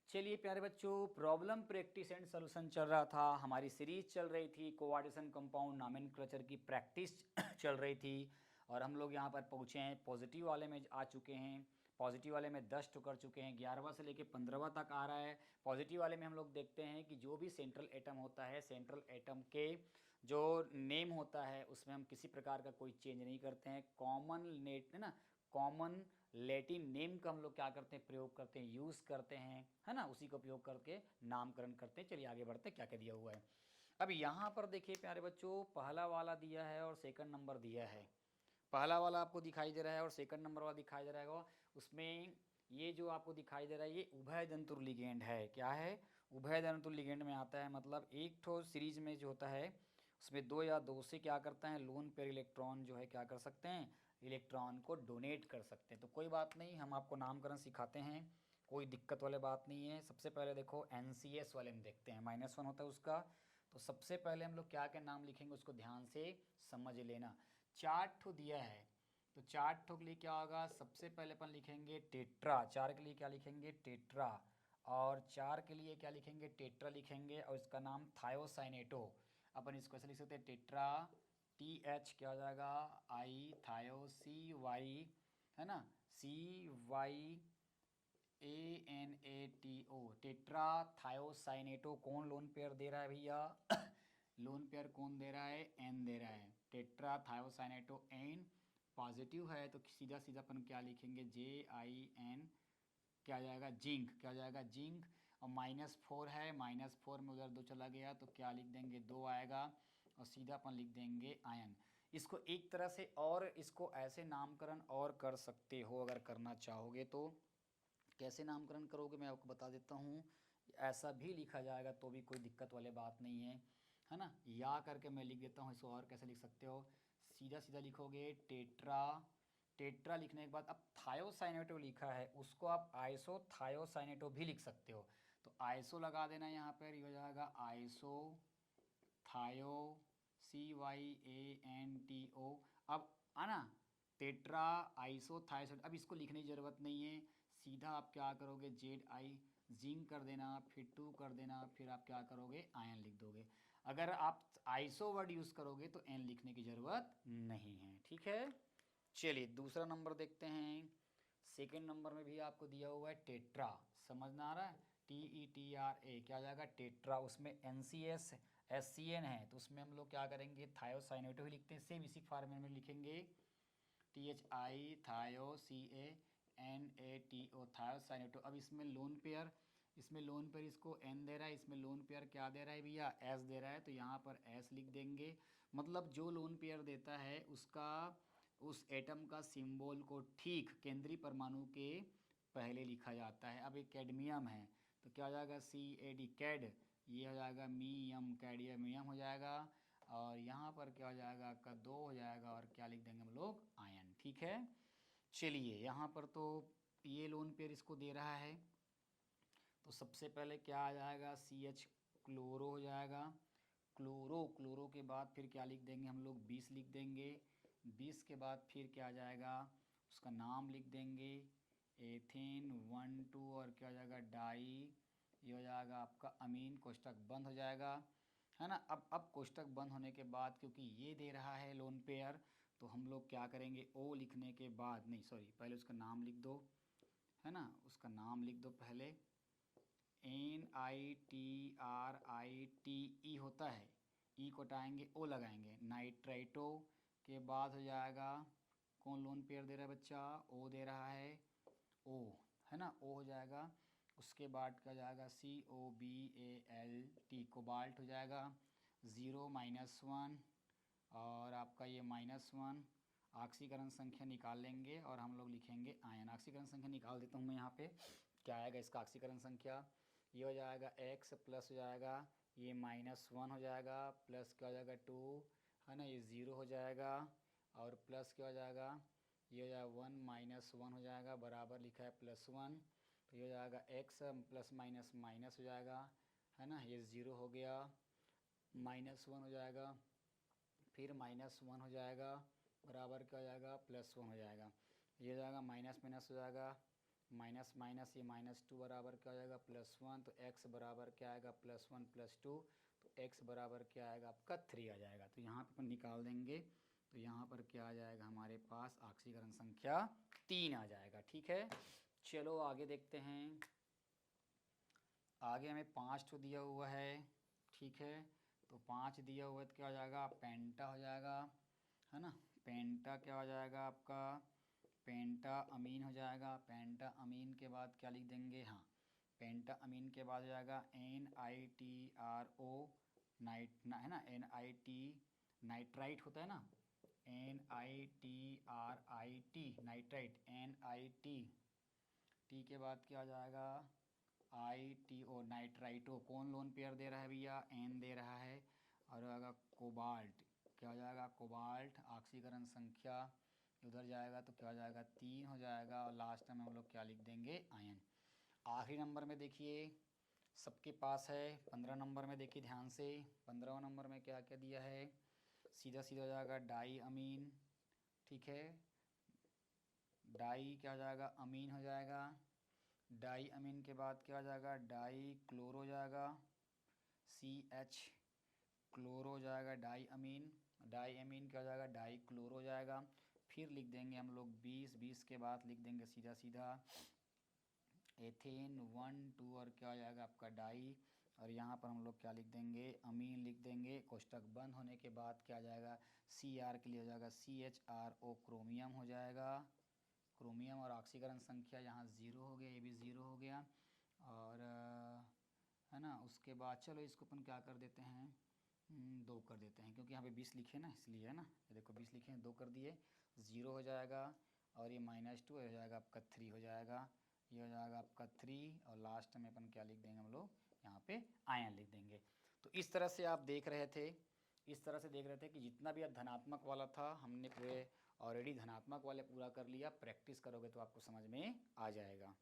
चलिए प्यारे बच्चों, प्रॉब्लम प्रैक्टिस एंड सॉल्यूशन चल रहा था। हमारी सीरीज चल रही थी, कोऑर्डिनेशन कंपाउंड नॉमेनक्लेचर की प्रैक्टिस चल रही थी। और हम लोग यहाँ पर पहुँचे हैं, पॉजिटिव वाले में आ चुके हैं। पॉजिटिव वाले में 10 तो कर चुके हैं, 11वां से लेके 15वां तक आ रहा है। पॉजिटिव वाले में हम लोग देखते हैं कि जो भी सेंट्रल एटम होता है, सेंट्रल एटम के जो नेम होता है उसमें हम किसी प्रकार का कोई चेंज नहीं करते हैं। कॉमन नेट है ना, कॉमन लैटिन नेम का हम लोग क्या करते हैं, प्रयोग करते हैं, यूज़ करते हैं, है ना। उसी का उपयोग करके नामकरण करते हैं। चलिए आगे बढ़ते हैं, क्या क्या दिया हुआ है। अब यहाँ पर देखिए प्यारे बच्चों, पहला वाला दिया है और सेकंड नंबर दिया है। पहला वाला आपको दिखाई दे रहा है और सेकंड नंबर वाला दिखाई दे रहा है। उसमें ये जो आपको दिखाई दे रहा है ये उभय जंतुर लिगेंड है। क्या है? उभय जंतुर लिगेंड में आता है। मतलब एक ठो सीरीज में जो होता है उसमें दो या दो से क्या करता है, लोन पेयर इलेक्ट्रॉन जो है क्या कर सकते हैं, इलेक्ट्रॉन को डोनेट कर सकते हैं। तो कोई बात नहीं, हम आपको नामकरण सिखाते हैं, कोई दिक्कत वाली बात नहीं है। सबसे पहले देखो NCS वाले में देखते हैं, -1 होता है उसका। तो सबसे पहले हम लोग क्या क्या नाम लिखेंगे उसको ध्यान से समझ लेना। 4 ठो दिया है, तो 4 ठो के लिए क्या होगा, सबसे पहले अपन लिखेंगे टेट्रा। 4 के लिए क्या लिखेंगे, टेट्रा। और 4 के लिए क्या लिखेंगे, टेट्रा लिखेंगे। और इसका नाम थायोसाइनेटो। अपन इसको ऐसे लिख सकते हैं, टेट्रा, TH क्या हो जाएगा, I, थायो, CY, है ना, CYANATO, टेट्रा थायोसाइनेटो। कौन लोन पेयर दे रहा है भैया? लोन पेयर कौन दे रहा है? N दे रहा है। टेट्रा थायोसाइनेटो N पॉजिटिव है, तो सीधा सीधा अपन क्या लिखेंगे, JIN, क्या आ जाएगा, जिंक। क्या आ जाएगा, जिंक। और -4 है, -4 में उधर 2 चला गया तो क्या लिख देंगे, 2 आएगा। और सीधा अपन लिख देंगे आयन। इसको एक तरह से और इसको ऐसे नामकरण और कर सकते हो, अगर करना चाहोगे तो। कैसे नामकरण करोगे मैं आपको बता देता हूँ। ऐसा भी लिखा जाएगा तो भी कोई दिक्कत वाली बात नहीं है ना। या करके मैं लिख देता हूँ इसको। और कैसे लिख सकते हो, सीधा सीधा लिखोगे टेट्रा। टेट्रा लिखने के बाद अब थायोसाइनेटो लिखा है, उसको आप आइसो थायोसाइनेटो भी लिख सकते हो। तो आइसो लगा देना यहाँ पर, ये हो जाएगा आइसो थायो, CYANTO। अब आना टेट्रा आइसो थायोसाइड। अब इसको लिखने की ज़रूरत नहीं है, सीधा आप क्या करोगे, ZI जिंक कर देना, फिर 2 कर देना, फिर आप क्या करोगे, आयन लिख दोगे। अगर आप आइसो वर्ड यूज़ करोगे तो N लिखने की ज़रूरत नहीं है, ठीक है। चलिए दूसरा नंबर देखते हैं। सेकेंड नंबर में भी आपको दिया हुआ है टेट्रा, समझना आ रहा है, TETRA, क्या हो जाएगा, टेट्रा। उसमें NCS SCN है, तो उसमें हम लोग क्या करेंगे, थायोसाइनेटो ही लिखते हैं। सेम इसी फॉर्मेट में लिखेंगे, THI थायो, CANATO, थायोसाइनेटो। अब इसमें लोन पेयर, इसमें लोन पेयर इसको N दे रहा है, इसमें लोन पेयर क्या दे रहा है भैया, S दे रहा है, तो यहाँ पर S लिख देंगे। मतलब जो लोन पेयर देता है उसका, उस एटम का सिंबल को ठीक केंद्रीय परमाणु के पहले लिखा जाता है। अब एक कैडमियम है तो क्या हो जाएगा, CAD कैड, ये हो जाएगा मीयम, कैडमियम हो जाएगा। और यहाँ पर क्या हो जाएगा, आपका 2 हो जाएगा। और क्या लिख देंगे हम लोग, आयन, ठीक है। चलिए यहाँ पर तो ये लोन पेयर इसको दे रहा है, तो सबसे पहले क्या आ जाएगा, CH क्लोरो हो जाएगा। क्लोरो, क्लोरो के बाद फिर क्या लिख देंगे हम लोग, 20 लिख देंगे। 20 के बाद फिर क्या आ जाएगा, उसका नाम लिख देंगे, एथेन 1 2। और क्या हो जाएगा, डाई, ये हो जाएगा आपका अमीन। कोष्टक बंद हो जाएगा, है ना। अब कोष्टक बंद होने के बाद क्योंकि ये दे रहा है लोन पेयर, तो हम लोग क्या करेंगे, O लिखने के बाद, नहीं सॉरी, पहले उसका नाम लिख दो, है ना, उसका नाम लिख दो पहले। NITRITE होता है, E को हटाएंगे, O लगाएंगे, नाइट्राइटो। के बाद हो जाएगा, कौन लोन पेयर दे रहा है बच्चा, O दे रहा है, O, है ना, O हो जाएगा। उसके बाद क्या जाएगा, COBALT, कोबाल्ट हो जाएगा। 0 -1 और आपका ये -1। ऑक्सीकरण संख्या निकाल लेंगे और हम लोग लिखेंगे आयन। ऑक्सीकरण संख्या निकाल देता हूँ मैं यहाँ पे, क्या आएगा इसका ऑक्सीकरण संख्या, ये हो जाएगा X प्लस हो जाएगा, ये -1 हो जाएगा, प्लस क्या हो जाएगा 2, है ना, ये 0 हो जाएगा। और प्लस क्या हो जाएगा, ये हो जाएगा 1 -1 हो जाएगा, बराबर लिखा है +1। तो ये हो जाएगा X प्लस माइनस माइनस हो जाएगा, है ना, ये 0 हो गया, -1 हो जाएगा, फिर -1 हो जाएगा, बराबर क्या हो जाएगा, +1 हो जाएगा। ये हो जाएगा माइनस माइनस हो जाएगा, माइनस माइनस ये -2 बराबर क्या हो जाएगा +1, तो x बराबर क्या आएगा +1 +2, तो x बराबर क्या आएगा आपका 3 आ जाएगा। तो यहाँ पे अपन निकाल देंगे, तो यहाँ पर क्या आ जाएगा हमारे पास ऑक्सीकरण संख्या 3 आ जाएगा। ठीक है, चलो आगे देखते हैं। आगे हमें 5 तो दिया हुआ है, ठीक है, तो 5 दिया हुआ है तो क्या हो जाएगा पेंटा हो जाएगा, है ना। पेंटा क्या हो जाएगा आपका पेंटा अमीन हो जाएगा। पेंटा अमीन के बाद क्या लिख देंगे, हाँ पेंटा अमीन के बाद हो जाएगा NiTRO नाइट ना, है ना, NiT नाइट्राइट होता है ना, NiTRIT नाइट्राइट, NiT टी के बाद क्या हो जाएगा ITO नाइट्राइटो। कौन लोन पेयर दे रहा है भैया, N दे रहा है। और होगा कोबाल्ट, क्या हो जाएगा कोबाल्ट, ऑक्सीकरण संख्या उधर जाएगा तो क्या हो जाएगा 3 हो जाएगा। और लास्ट में हम लोग क्या लिख देंगे आयन। आखिरी नंबर में देखिए सबके पास है 15 नंबर में, देखिए ध्यान से 15 नंबर में क्या क्या दिया है, सीधा सीधा हो जाएगा डाई अमीन, ठीक है, डाई क्या हो जाएगा अमीन हो जाएगा। डाई अमीन के बाद क्या हो जाएगा डाई क्लोरो जाएगा, CH क्लोरो जाएगा डाई अमीन। डाई अमीन क्या हो जाएगा डाई क्लोरो जाएगा। फिर लिख देंगे हम लोग 20 के बाद लिख देंगे सीधा सीधा एथेन 1 2 और क्या हो जाएगा आपका डाई। और यहाँ पर हम लोग क्या लिख देंगे अमीन लिख देंगे। कोष्टक बंद होने के बाद क्या आ जाएगा Cr के लिए हो जाएगा CHRO क्रोमियम हो जाएगा। क्रोमियम और ऑक्सीकरण संख्या यहाँ 0 हो गया, ये भी 0 हो गया। और है ना, उसके बाद चलो इसको अपन क्या कर देते हैं 2 कर देते हैं, क्योंकि यहाँ पे 20 लिखे ना इसलिए, है ना। ये देखो 20 लिखे हैं 2 कर दिए, 0 हो जाएगा। और ये -2 हो जाएगा आपका 3 हो जाएगा, ये हो जाएगा आपका 3। और लास्ट में अपन क्या लिख देंगे हम लोग यहाँ पे आयन लिख देंगे। तो इस तरह से आप देख रहे थे, इस तरह से देख रहे थे कि जितना भी धनात्मक वाला था हमने पूरे ऑलरेडी धनात्मक वाले पूरा कर लिया। प्रैक्टिस करोगे तो आपको समझ में आ जाएगा।